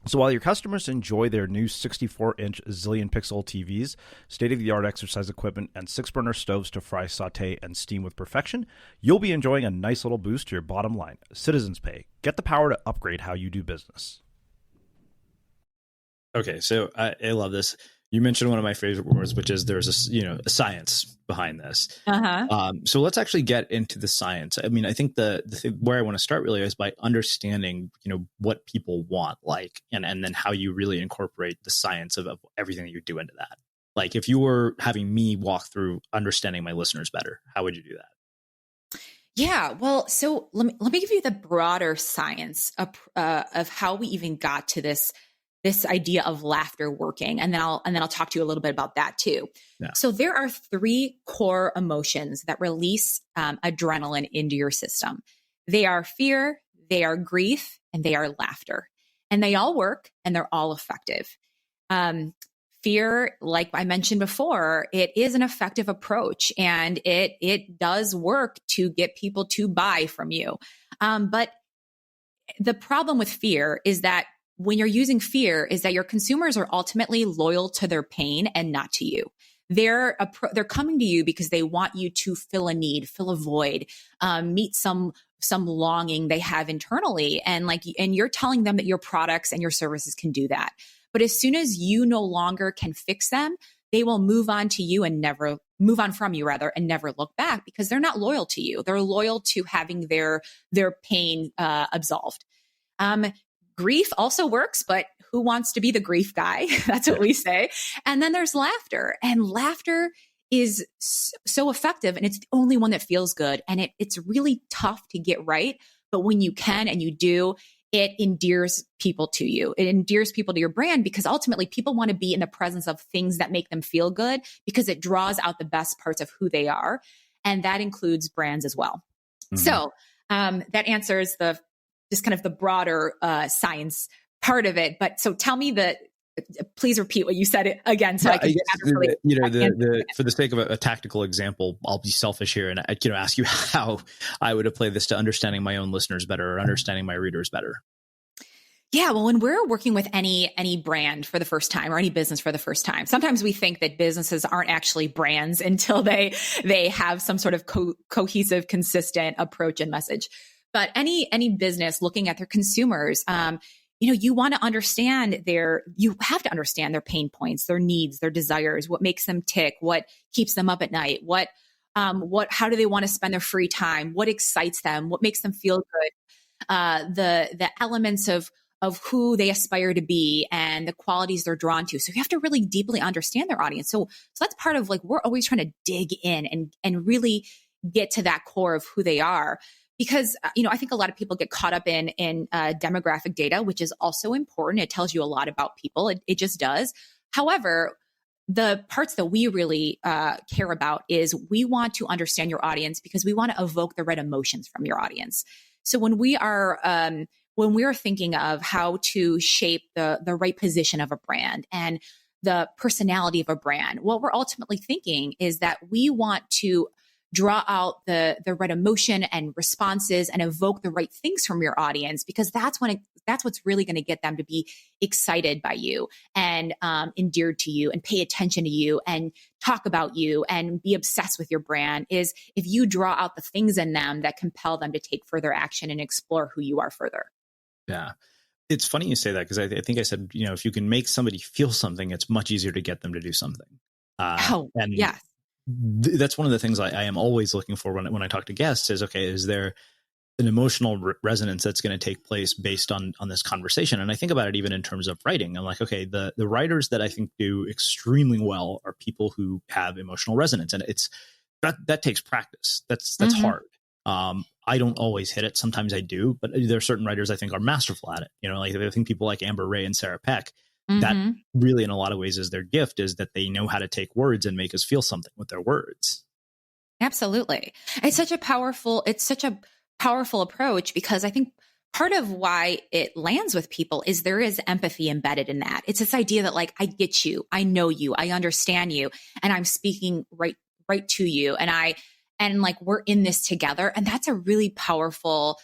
So while your customers enjoy their new 64-inch zillion pixel TVs, state-of-the-art exercise equipment, and 6-burner stoves to fry, saute, and steam with perfection, you'll be enjoying a nice little boost to your bottom line. Citizens Pay. Get the power to upgrade how you do business. Okay, so I love this. You mentioned one of my favorite words, which is there's a science behind this. So let's actually get into the science. I mean, I think the thing where I want to start really is by understanding, what people want, and then how you really incorporate the science of everything that you do into that. Like if you were having me walk through understanding my listeners better, how would you do that? Yeah, well, so let me give you the broader science of how we even got to this idea of laughter working. And then I'll talk to you a little bit about that too. Yeah. So there are 3 core emotions that release adrenaline into your system. They are fear, they are grief, and they are laughter. And they all work and they're all effective. Fear, like I mentioned before, it is an effective approach and it does work to get people to buy from you. But the problem with fear is that when you're using fear is that your consumers are ultimately loyal to their pain and not to you. They're coming to you because they want you to fill a need, fill a void, meet some longing they have internally. And you're telling them that your products and your services can do that. But as soon as you no longer can fix them, they will move on from you and never look back because they're not loyal to you. They're loyal to having their pain absolved. Grief also works, but who wants to be the grief guy? That's what we say. And then there's laughter, and laughter is so effective, and it's the only one that feels good. And it's really tough to get right. But when you can and you do, it endears people to you. It endears people to your brand because ultimately people want to be in the presence of things that make them feel good because it draws out the best parts of who they are. And that includes brands as well. Mm-hmm. So that answers just kind of the broader science part of it. But so tell me please repeat what you said again. So I can for the sake of a tactical example, I'll be selfish here and ask you how I would apply this to understanding my own listeners better or understanding my readers better. Yeah, well, when we're working with any brand for the first time or any business for the first time, sometimes we think that businesses aren't actually brands until they have some sort of cohesive, consistent approach and message. But any business looking at their consumers, you want to understand you have to understand their pain points, their needs, their desires, what makes them tick, what keeps them up at night, how do they want to spend their free time, what excites them, what makes them feel good, the elements of who they aspire to be and the qualities they're drawn to. So you have to really deeply understand their audience. So that's part of we're always trying to dig in and really get to that core of who they are. Because, I think a lot of people get caught up in demographic data, which is also important. It tells you a lot about people. It just does. However, the parts that we really care about is we want to understand your audience because we want to evoke the right emotions from your audience. So when we are thinking of how to shape the right position of a brand and the personality of a brand, what we're ultimately thinking is that we want to draw out the right emotion and responses and evoke the right things from your audience, because that's what's really going to get them to be excited by you and endeared to you and pay attention to you and talk about you and be obsessed with your brand, is if you draw out the things in them that compel them to take further action and explore who you are further. Yeah. It's funny you say that because I think I said, if you can make somebody feel something, it's much easier to get them to do something. Yes. That's one of the things I am always looking for when I talk to guests is, okay, is there an emotional resonance that's going to take place based on this conversation? And I think about it even in terms of writing. I'm like, okay, the writers that I think do extremely well are people who have emotional resonance. And it's that takes practice. That's mm-hmm. hard. I don't always hit it. Sometimes I do, but there are certain writers I think are masterful at it. I think people like Amber Ray and Sarah Peck, mm-hmm. that really in a lot of ways is their gift, is that they know how to take words and make us feel something with their words. Absolutely. It's such a powerful approach, because I think part of why it lands with people is there is empathy embedded in that. It's this idea that I get you, I know you, I understand you, and I'm speaking right to you. And we're in this together. And that's a really powerful,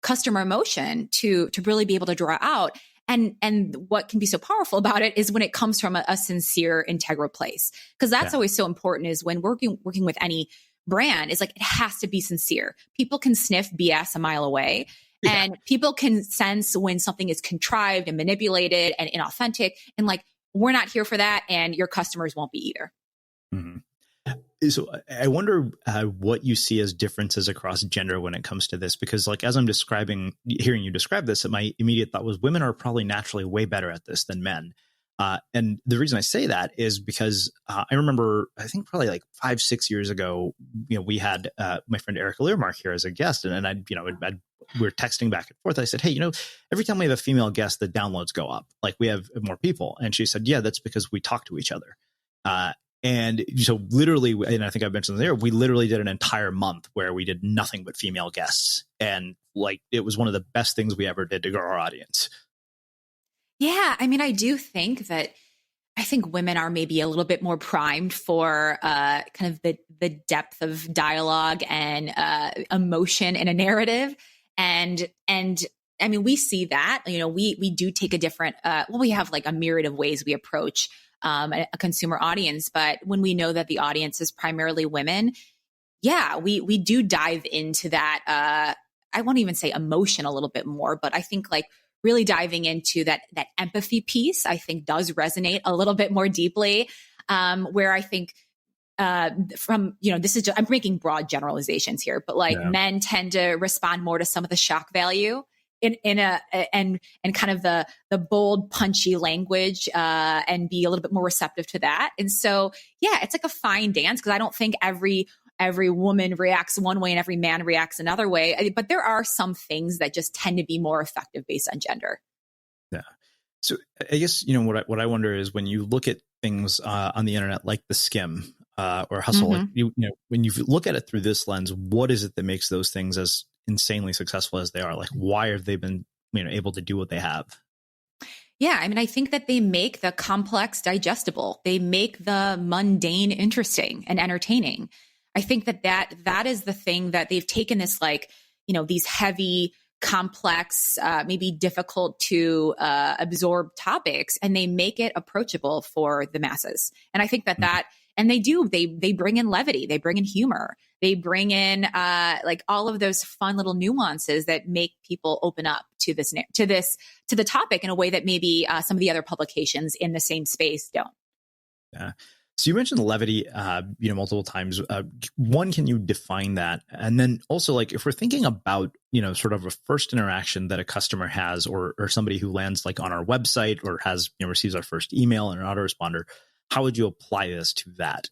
customer emotion to really be able to draw out. And what can be so powerful about it is when it comes from a sincere, integral place. Because that's always so important, is when working with any brand, is like, it has to be sincere. People can sniff BS a mile away. Yeah. And people can sense when something is contrived and manipulated and inauthentic. And like, we're not here for that. And your customers won't be either. Mm-hmm. So I wonder what you see as differences across gender when it comes to this, because like, as I'm hearing you describe this, my immediate thought was women are probably naturally way better at this than men. And the reason I say that is because I remember, I think probably like 5-6 years ago, we had my friend Erica Learmark here as a guest, and we were texting back and forth. I said, hey, every time we have a female guest, the downloads go up. Like, we have more people. And she said, yeah, that's because we talk to each other. And so literally, and I think I mentioned there, we literally did an entire month where we did nothing but female guests. And like, it was one of the best things we ever did to grow our audience. Yeah. I mean, I think women are maybe a little bit more primed for kind of the depth of dialogue and emotion in a narrative. And I mean, we see that, we do take a different, we have like a myriad of ways we approach a consumer audience. But when we know that the audience is primarily women, yeah, we do dive into that. I won't even say emotion a little bit more, but I think like really diving into that empathy piece, I think does resonate a little bit more deeply. Where I think this is I'm making broad generalizations here, but like men tend to respond more to some of the shock value and kind of the bold, punchy language, and be a little bit more receptive to that. And so, yeah, it's like a fine dance, because I don't think every woman reacts one way and every man reacts another way. But there are some things that just tend to be more effective based on gender. Yeah. So I guess, what I wonder is, when you look at things on the internet, like the skim or hustle, like, when you look at it through this lens, what is it that makes those things as insanely successful as they are? Like, why have they been, able to do what they have? Yeah. I mean, I think that they make the complex digestible. They make the mundane interesting and entertaining. I think that is the thing that they've taken this, like, these heavy, complex, maybe difficult to absorb topics, and they make it approachable for the masses. And I think and they bring in levity, they bring in humor, they bring in like all of those fun little nuances that make people open up to the topic in a way that maybe some of the other publications in the same space don't. Yeah. So you mentioned levity, multiple times. One, can you define that? And then also, like, if we're thinking about, sort of a first interaction that a customer has, or somebody who lands like on our website or has, receives our first email and an autoresponder, how would you apply this to that?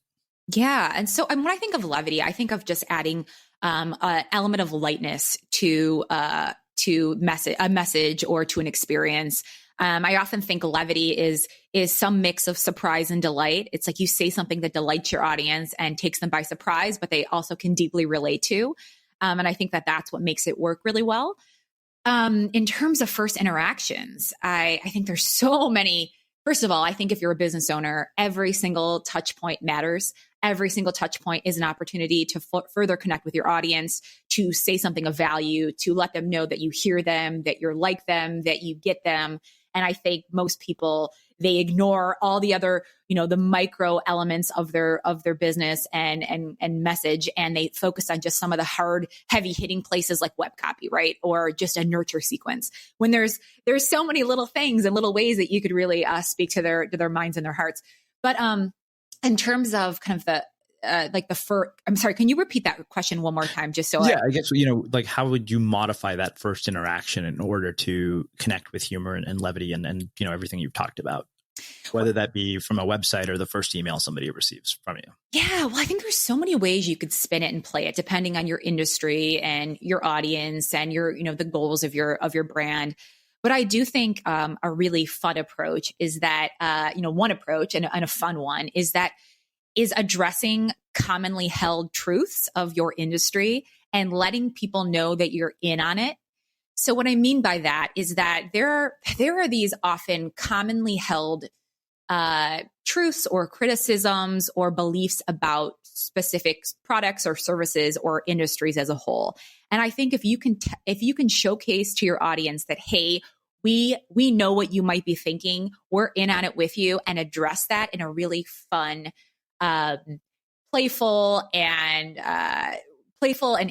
Yeah. And so when I think of levity, I think of just adding an element of lightness to a message or to an experience. I often think levity is some mix of surprise and delight. It's like you say something that delights your audience and takes them by surprise, but they also can deeply relate to. And I think that that's what makes it work really well. In terms of first interactions, I think there's so many. First of all, I think if you're a business owner, every single touch point matters. Every single touch point is an opportunity to further connect with your audience, to say something of value, to let them know that you hear them, that you're like them, that you get them. And I think most people, they ignore all the other, the micro elements of their business and message, and they focus on just some of the hard, heavy hitting places like web copy, right? Or just a nurture sequence. When there's so many little things and little ways that you could really speak to their minds and their hearts. But in terms of kind of I'm sorry, can you repeat that question one more time? Just so I guess, like, how would you modify that first interaction in order to connect with humor and levity and everything you've talked about, whether that be from a website or the first email somebody receives from you? Yeah, well, I think there's so many ways you could spin it and play it depending on your industry and your audience and your, the goals of your brand. But I do think a really fun approach is that, one approach and a fun one is addressing commonly held truths of your industry and letting people know that you're in on it. So what I mean by that is that there are these often commonly held truths or criticisms or beliefs about specific products or services or industries as a whole. And I think if you can showcase to your audience that, hey, we know what you might be thinking. We're in on it with you, and address that in a really fun, playful and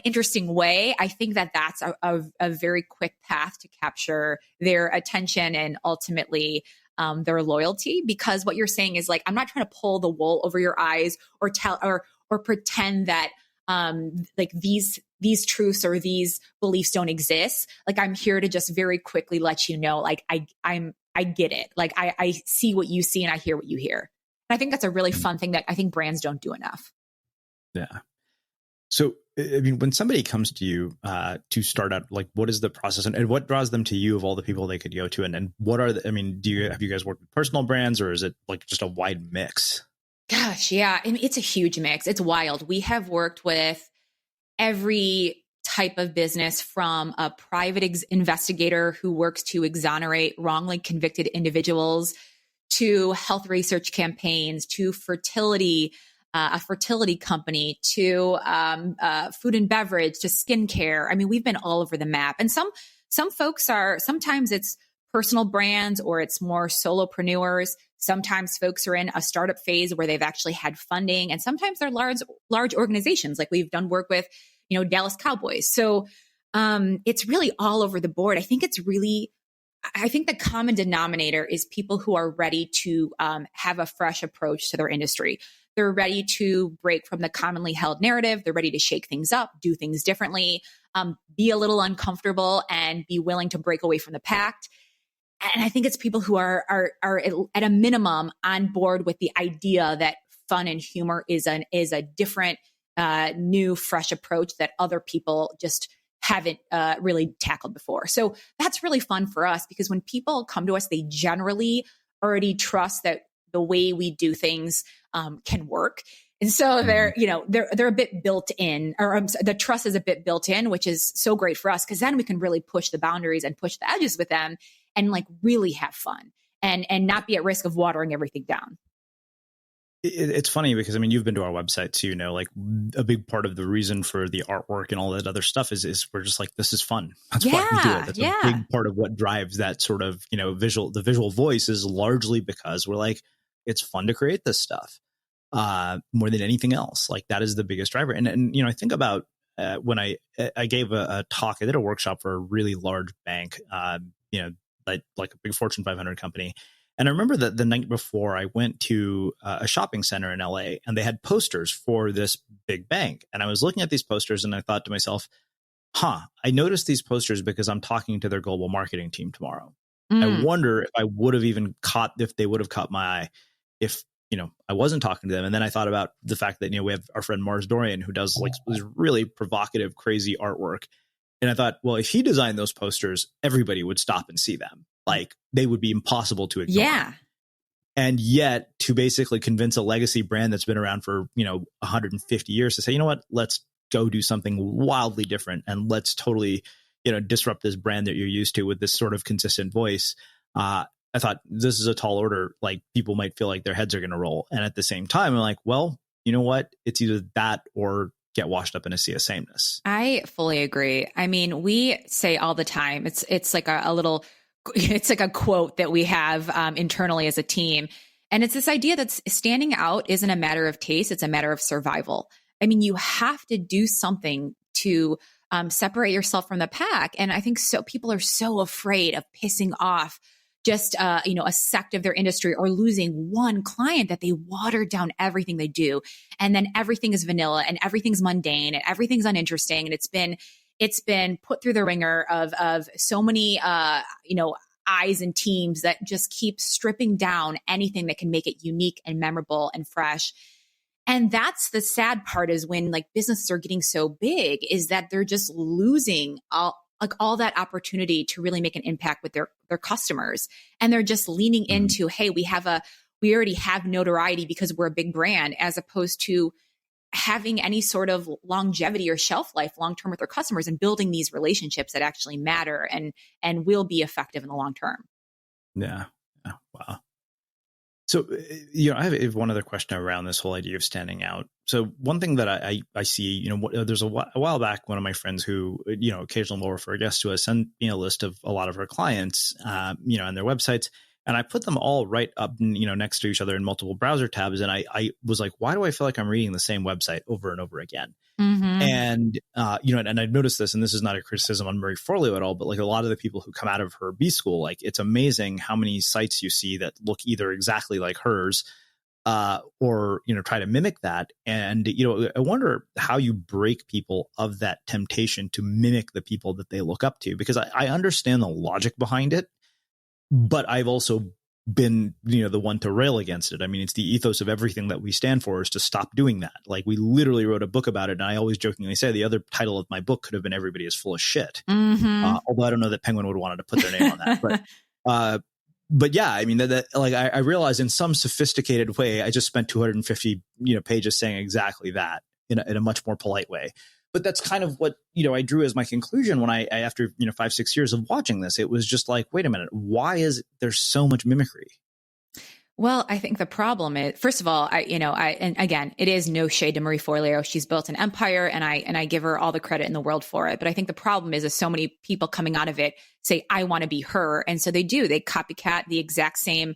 interesting way. I think that that's a very quick path to capture their attention and ultimately their loyalty, because what you're saying is like, I'm not trying to pull the wool over your eyes or pretend that like these truths or these beliefs don't exist. Like, I'm here to just very quickly let you know, like, I get it. Like, I see what you see and I hear what you hear. And I think that's a really fun thing that I think brands don't do enough. Yeah. So, I mean, when somebody comes to you to start out, like, what is the process and what draws them to you of all the people they could go to? And what are I mean, have you guys worked with personal brands, or is it like just a wide mix? Gosh, yeah. I mean, it's a huge mix. It's wild. We have worked with every type of business, from a private investigator who works to exonerate wrongly convicted individuals, to health research campaigns, to a fertility company, to food and beverage, to skincare. I mean, we've been all over the map. And some folks sometimes it's personal brands or it's more solopreneurs. Sometimes folks are in a startup phase where they've actually had funding. And sometimes they're large organizations. Like, we've done work with, Dallas Cowboys. So it's really all over the board. I think the common denominator is people who are ready to have a fresh approach to their industry. They're ready to break from the commonly held narrative. They're ready to shake things up, do things differently, be a little uncomfortable, and be willing to break away from the pack. And I think it's people who are at a minimum on board with the idea that fun and humor is a different, new, fresh approach that other people just haven't really tackled before. So that's really fun for us, because when people come to us, they generally already trust that the way we do things can work. And so they're a bit built in, or the trust is a bit built in, which is so great for us, because then we can really push the boundaries and push the edges with them and like really have fun and not be at risk of watering everything down. It's funny because, I mean, you've been to our website, so like a big part of the reason for the artwork and all that other stuff is we're just like, this is fun. That's why we do it. That's a big part of what drives that sort of, the visual voice is largely because we're like, it's fun to create this stuff more than anything else. Like, that is the biggest driver. And I think about when I gave a talk, I did a workshop for a really large bank, like a big Fortune 500 company. And I remember that the night before, I went to a shopping center in LA, and they had posters for this big bank. And I was looking at these posters and I thought to myself, I noticed these posters because I'm talking to their global marketing team tomorrow. I wonder if I would have even if they would have caught my eye if, I wasn't talking to them. And then I thought about the fact that, we have our friend Mars Dorian, who does like this really provocative, crazy artwork. And I thought, well, if he designed those posters, everybody would stop and see them. Like, they would be impossible to ignore. Yeah. And yet, to basically convince a legacy brand that's been around for, 150 years to say, you know what, let's go do something wildly different. And let's totally, disrupt this brand that you're used to with this sort of consistent voice. I thought, this is a tall order. Like, people might feel like their heads are going to roll. And at the same time, I'm like, well, you know what? It's either that or get washed up in a sea of sameness. I fully agree. I mean, we say all the time, it's like a little, it's like a quote that we have internally as a team. And it's this idea that standing out isn't a matter of taste. It's a matter of survival. I mean, you have to do something to separate yourself from the pack. And I think people are so afraid of pissing off just, a sect of their industry or losing one client that they water down everything they do. And then everything is vanilla and everything's mundane and everything's uninteresting. And it's been put through the ringer of so many, eyes and teams that just keep stripping down anything that can make it unique and memorable and fresh. And that's the sad part, is when like businesses are getting so big, is that they're just losing all that opportunity to really make an impact with their customers. And they're just leaning into, hey, we already have notoriety because we're a big brand, as opposed to having any sort of longevity or shelf life long-term with their customers and building these relationships that actually matter and will be effective in the long term. Yeah. Wow. So, I have one other question around this whole idea of standing out. So one thing that I see, there's a while back, one of my friends who, occasionally will refer guests to us, sent me a list of a lot of her clients, and their websites. And I put them all right up, next to each other in multiple browser tabs. And I was like, why do I feel like I'm reading the same website over and over again? Mm-hmm. And, and I've noticed this, and this is not a criticism on Marie Forleo at all, but like a lot of the people who come out of her B school, like it's amazing how many sites you see that look either exactly like hers, or, try to mimic that. And, I wonder how you break people of that temptation to mimic the people that they look up to, because I understand the logic behind it, but I've also been, the one to rail against it. I mean, it's the ethos of everything that we stand for is to stop doing that. Like we literally wrote a book about it. And I always jokingly say the other title of my book could have been Everybody is Full of Shit. Mm-hmm. Although I don't know that Penguin would have wanted to put their name on that. But yeah, I mean, that like I realized in some sophisticated way, I just spent 250, pages saying exactly that in a much more polite way. But that's kind of what, I drew as my conclusion when I after, 5-6 years of watching this, it was just like, wait a minute, why is there so much mimicry? Well, I think the problem is, first of all, and again, it is no shade to Marie Forleo. She's built an empire and I give her all the credit in the world for it. But I think the problem is so many people coming out of it say, I want to be her. And so they copycat the exact same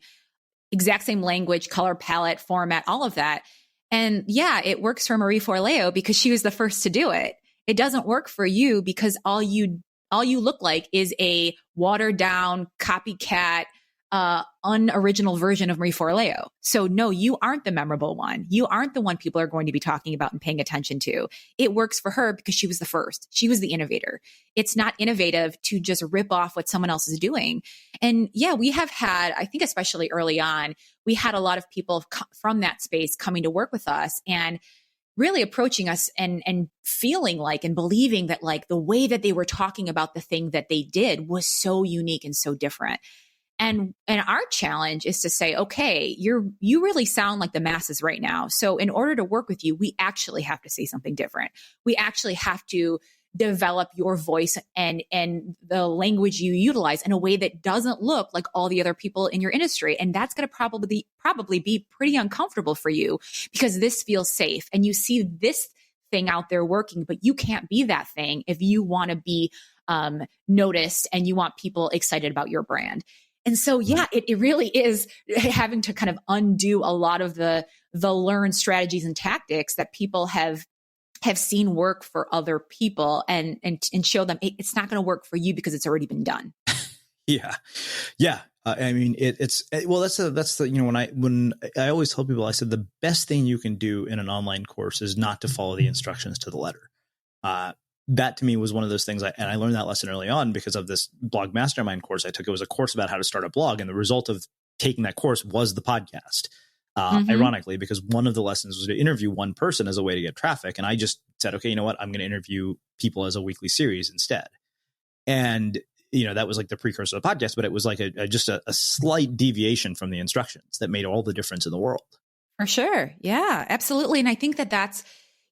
language, color palette, format, all of that. And yeah, it works for Marie Forleo because she was the first to do it. It doesn't work for you because all you look like is a watered down copycat, unoriginal version of Marie Forleo. So no, you aren't the memorable one. You aren't the one people are going to be talking about and paying attention to. It works for her because she was the first. She was the innovator. It's not innovative to just rip off what someone else is doing. And yeah, we have had, I think especially early on, we had a lot of people from that space coming to work with us and really approaching us and feeling like and believing that like the way that they were talking about the thing that they did was so unique and so different. And our challenge is to say, okay, you really sound like the masses right now. So in order to work with you, we actually have to say something different. We actually have to develop your voice and the language you utilize in a way that doesn't look like all the other people in your industry. And that's going to probably be pretty uncomfortable for you because this feels safe and you see this thing out there working, but you can't be that thing if you want to be noticed and you want people excited about your brand. And so, yeah, it really is having to kind of undo a lot of the learned strategies and tactics that people have seen work for other people and show them it's not going to work for you because it's already been done. Yeah. I mean, that's the, when I always tell people, I said, the best thing you can do in an online course is not to follow the instructions to the letter. That to me was one of those things. I learned that lesson early on because of this blog mastermind course I took. It was a course about how to start a blog. And the result of taking that course was the podcast. Ironically, because one of the lessons was to interview one person as a way to get traffic. And I just said, okay, you know what? I'm going to interview people as a weekly series instead. And, that was like the precursor of the podcast, but it was like just a slight deviation from the instructions that made all the difference in the world. For sure. Yeah, absolutely. And I think that's,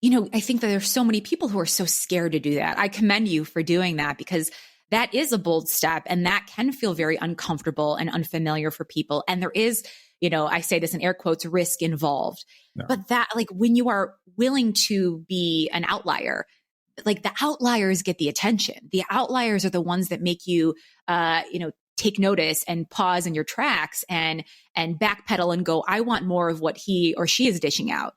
I think that there's so many people who are so scared to do that. I commend you for doing that because that is a bold step and that can feel very uncomfortable and unfamiliar for people. And there is, I say this in air quotes, risk involved. No. But that like when you are willing to be an outlier, like the outliers get the attention. The outliers are the ones that make you, take notice and pause in your tracks and backpedal and go, I want more of what he or she is dishing out.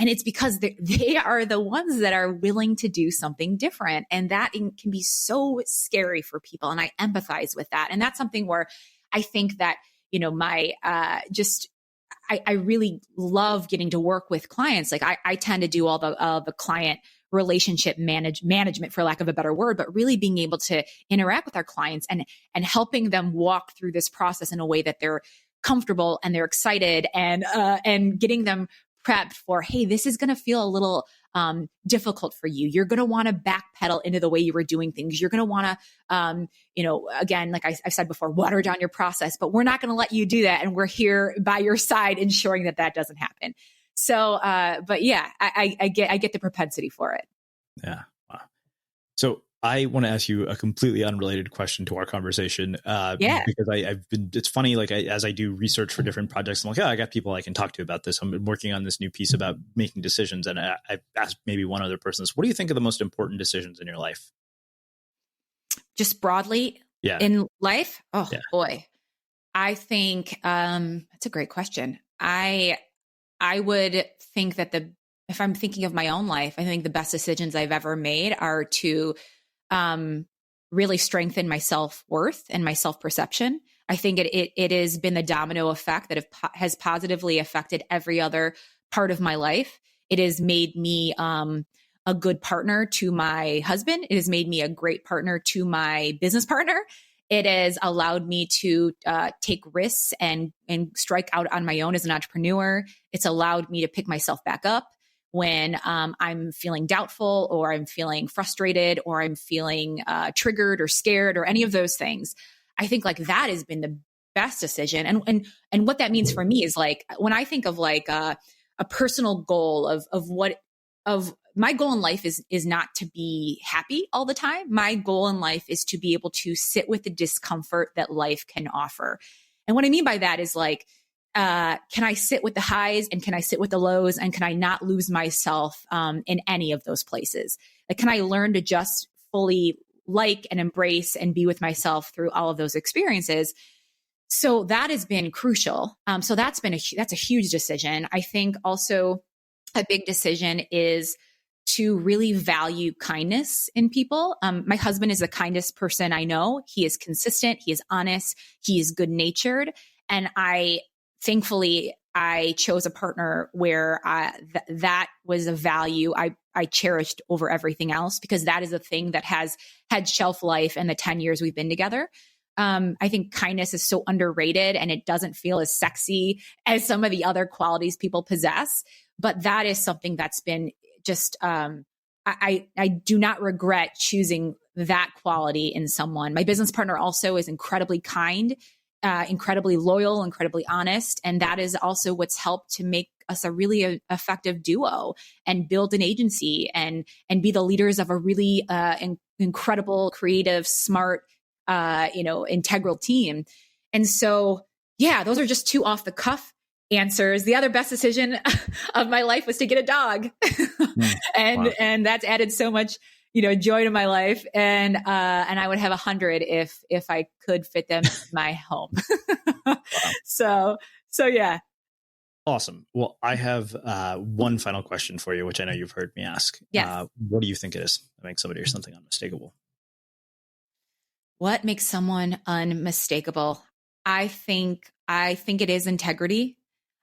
And it's because they are the ones that are willing to do something different. And that can be so scary for people. And I empathize with that. And that's something where I think that, I really love getting to work with clients. Like I tend to do all the client relationship management, for lack of a better word, but really being able to interact with our clients and helping them walk through this process in a way that they're comfortable and they're excited and getting them prepped for, hey, this is going to feel a little difficult for you. You're going to want to backpedal into the way you were doing things. You're going to want to, again, like I've said before, water down your process, but we're not going to let you do that. And we're here by your side, ensuring that doesn't happen. So, but yeah, I get the propensity for it. Yeah. Wow. So I want to ask you a completely unrelated question to our conversation. Because it's funny, like as I do research for different projects, I'm like, I got people I can talk to about this. I'm working on this new piece about making decisions. And I've asked maybe one other person this, what do you think are the most important decisions in your life? Just broadly in life? Oh, boy. I think that's a great question. I would think that if I'm thinking of my own life, I think the best decisions I've ever made are to really strengthen my self-worth and my self-perception. I think it has been the domino effect that has positively affected every other part of my life. It has made me a good partner to my husband. It has made me a great partner to my business partner. It has allowed me to take risks and strike out on my own as an entrepreneur. It's allowed me to pick myself back up when I'm feeling doubtful or I'm feeling frustrated or I'm feeling triggered or scared or any of those things. I think like that has been the best decision. And what that means for me is like, when I think of like a personal goal of my goal in life is not to be happy all the time. My goal in life is to be able to sit with the discomfort that life can offer. And what I mean by that is like, can I sit with the highs and can I sit with the lows and can I not lose myself in any of those places? Like, can I learn to just fully like and embrace and be with myself through all of those experiences? So that has been crucial. So that's a huge decision. I think also a big decision is to really value kindness in people. My husband is the kindest person I know. He is consistent. He is honest. He is good natured. And thankfully, I chose a partner where that was a value I cherished over everything else, because that is a thing that has had shelf life in the 10 years we've been together. I think kindness is so underrated and it doesn't feel as sexy as some of the other qualities people possess. But that is something that's been just, I do not regret choosing that quality in someone. My business partner also is incredibly kind, incredibly loyal, incredibly honest. And that is also what's helped to make us a really effective duo and build an agency and be the leaders of a really incredible, creative, smart, integral team. And so, those are just two off the cuff answers. The other best decision of my life was to get a dog. And that's added so much, joy to my life. And I would have 100 if I could fit them in my home. So yeah. Awesome. Well, I have one final question for you, which I know you've heard me ask. Yes. What do you think it is that makes somebody or something unmistakable? What makes someone unmistakable? I think it is integrity.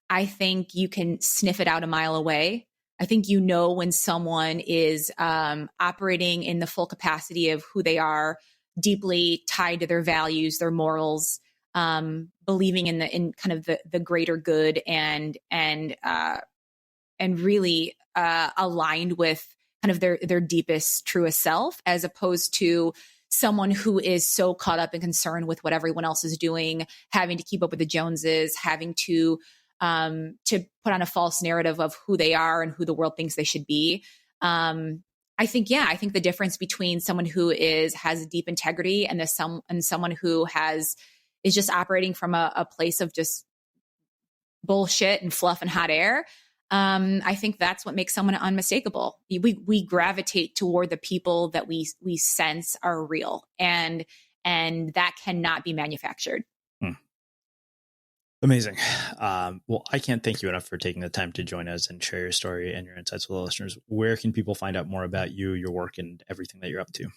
I think you can sniff it out a mile away. I think when someone is operating in the full capacity of who they are, deeply tied to their values, their morals, believing in kind of the greater good and really aligned with kind of their deepest, truest self, as opposed to someone who is so caught up and concerned with what everyone else is doing, having to keep up with the Joneses, having to put on a false narrative of who they are and who the world thinks they should be. I think the difference between someone who has deep integrity and someone who is just operating from a place of just bullshit and fluff and hot air. I think that's what makes someone unmistakable. We gravitate toward the people that we sense are real, and that cannot be manufactured. Amazing. Well, I can't thank you enough for taking the time to join us and share your story and your insights with the listeners. Where can people find out more about you, your work, and everything that you're up to?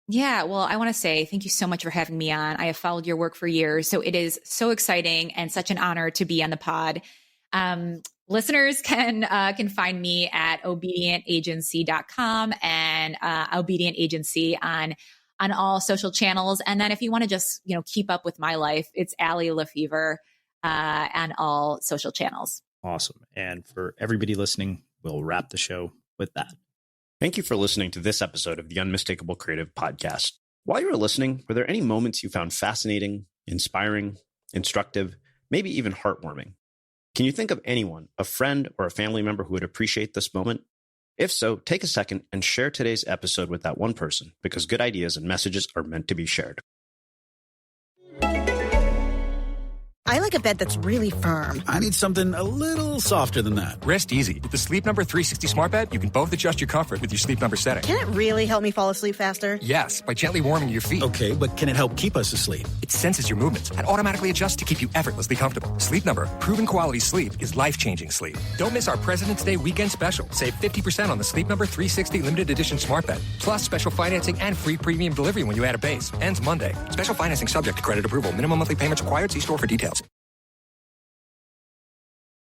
Yeah, well, I want to say thank you so much for having me on. I have followed your work for years, so it is so exciting and such an honor to be on the pod. Listeners can find me at obedientagency.com and Obedient Agency on all social channels. And then if you want to just keep up with my life, it's Allie LeFevere on all social channels. Awesome. And for everybody listening, we'll wrap the show with that. Thank you for listening to this episode of the Unmistakable Creative Podcast. While you were listening, were there any moments you found fascinating, inspiring, instructive, maybe even heartwarming? Can you think of anyone, a friend or a family member who would appreciate this moment? If so, take a second and share today's episode with that one person, because good ideas and messages are meant to be shared. I like a bed that's really firm. I need something a little softer than that. Rest easy. With the Sleep Number 360 smart bed, you can both adjust your comfort with your Sleep Number setting. Can it really help me fall asleep faster? Yes, by gently warming your feet. Okay, but can it help keep us asleep? It senses your movements and automatically adjusts to keep you effortlessly comfortable. Sleep Number, proven quality sleep is life-changing sleep. Don't miss our President's Day weekend special. Save 50% on the Sleep Number 360 limited edition smart bed. Plus special financing and free premium delivery when you add a base. Ends Monday. Special financing subject to credit approval. Minimum monthly payments required. See store for details.